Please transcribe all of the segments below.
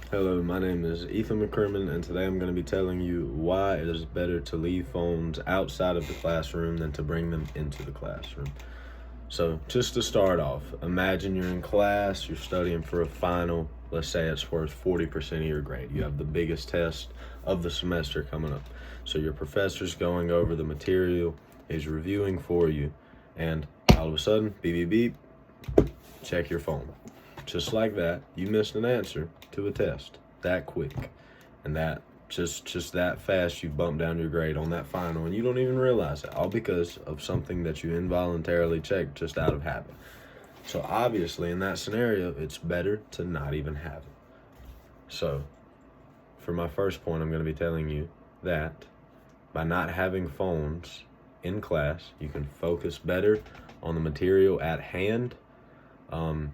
Hello, my name is Ethan McCrimmon, and today I'm going to be telling you why it is better to leave phones outside of the classroom than to bring them into the classroom. So, just to start off, imagine you're in class, you're studying for a final. Let's say it's worth 40% of your grade. You have the biggest test of the semester coming up. So, your professor's going over the material, he's reviewing for you, and all of a sudden, beep, beep, beep, check your phone. Just like that, you missed an answer to a test that quick, and that just that fast you bump down your grade on that final, and you don't even realize it, all because of something that you involuntarily checked just out of habit. So obviously, in that scenario, it's better to not even have it. So, for my first point, I'm going to be telling you that by not having phones in class, you can focus better on the material at hand.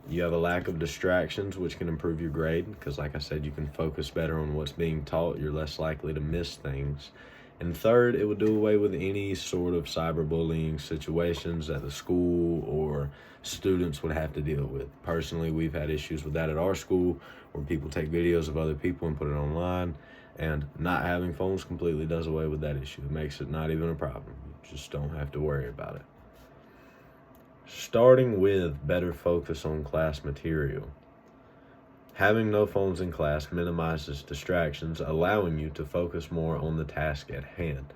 You have a lack of distractions, which can improve your grade because, like I said, you can focus better on what's being taught. You're less likely to miss things. And third, it would do away with any sort of cyberbullying situations that the school or students would have to deal with. Personally, we've had issues with that at our school where people take videos of other people and put it online, and not having phones completely does away with that issue. It makes it not even a problem. You just don't have to worry about it. Starting with better focus on class material. Having no phones in class minimizes distractions, allowing you to focus more on the task at hand.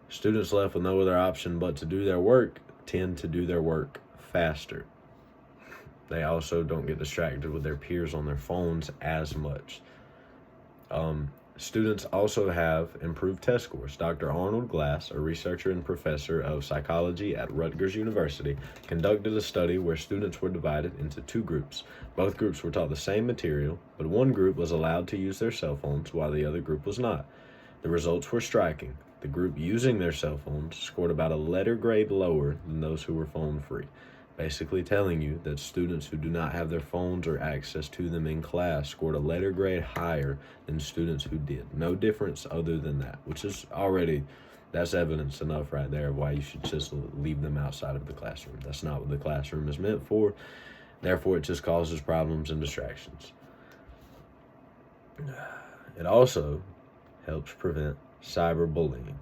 Students left with no other option but to do their work tend to do their work faster. They also don't get distracted with their peers on their phones as much. Students also have improved test scores. Dr. Arnold Glass, a researcher and professor of psychology at Rutgers University, conducted a study where students were divided into two groups. Both groups were taught the same material, but one group was allowed to use their cell phones while the other group was not. The results were striking. The group using their cell phones scored about a letter grade lower than those who were phone-free, basically telling you that students who do not have their phones or access to them in class scored a letter grade higher than students who did. No difference other than that, which is already, that's evidence enough right there of why you should just leave them outside of the classroom. That's not what the classroom is meant for. Therefore, it just causes problems and distractions. It also helps prevent cyberbullying.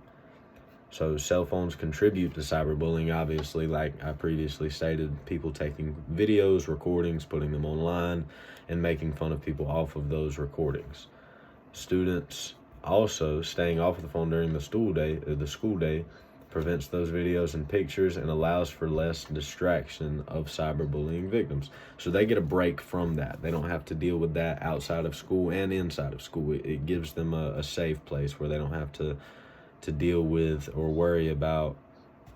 So cell phones contribute to cyberbullying, obviously, like I previously stated, people taking videos, recordings, putting them online, and making fun of people off of those recordings. Students also staying off of the phone during the school day prevents those videos and pictures and allows for less distraction of cyberbullying victims. So they get a break from that. They don't have to deal with that outside of school and inside of school. It gives them a safe place where they don't have to deal with or worry about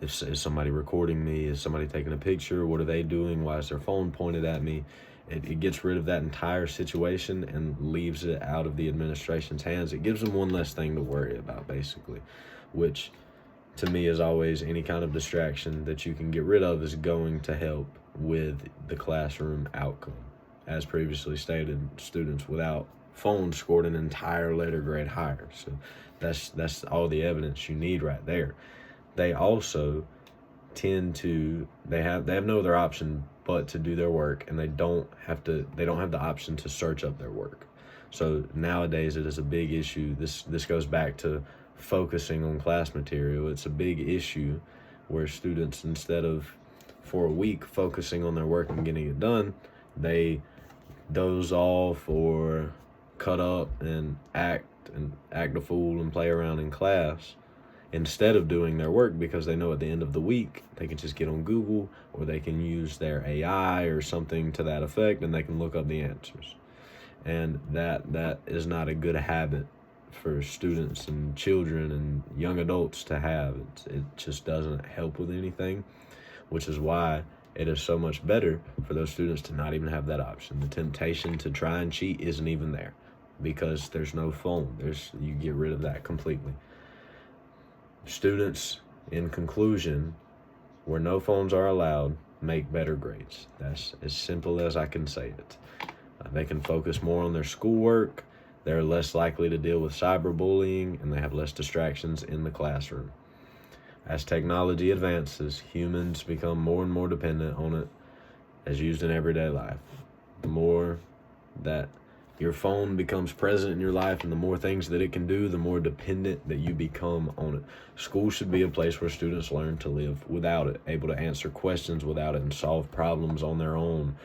is somebody recording me, is somebody taking a picture, what are they doing, why is their phone pointed at me. It gets rid of that entire situation and leaves it out of the administration's hands. It gives them one less thing to worry about, basically, which to me is always any kind of distraction that you can get rid of is going to help with the classroom outcome. As previously stated, students without phones scored an entire letter grade higher. So that's all the evidence you need right there. They also they have no other option but to do their work, and they don't have the option to search up their work. So nowadays it is a big issue. This goes back to focusing on class material. It's a big issue where students, instead of for a week focusing on their work and getting it done, they doze off or cut up and act a fool and play around in class instead of doing their work, because they know at the end of the week they can just get on Google or they can use their AI or something to that effect and they can look up the answers. And that is not a good habit for students and children and young adults to have. It just doesn't help with anything, which is why it is so much better for those students to not even have that option. The temptation to try and cheat isn't even there because there's no phone. You get rid of that completely. Students, in conclusion, where no phones are allowed, make better grades. That's as simple as I can say it. They can focus more on their schoolwork, they're less likely to deal with cyberbullying, and they have less distractions in the classroom. As technology advances, humans become more and more dependent on it as used in everyday life. The more that your phone becomes present in your life, and the more things that it can do, the more dependent that you become on it. School should be a place where students learn to live without it, able to answer questions without it, and solve problems on their own.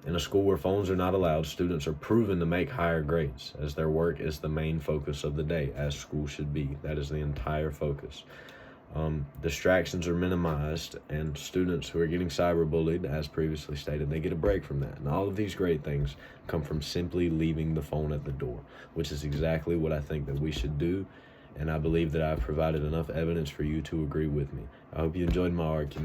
In a school where phones are not allowed, students are proven to make higher grades, as their work is the main focus of the day, as school should be. That is the entire focus. Distractions are minimized, and students who are getting cyberbullied, as previously stated, they get a break from that. And all of these great things come from simply leaving the phone at the door, which is exactly what I think that we should do. And I believe that I've provided enough evidence for you to agree with me. I hope you enjoyed my argument.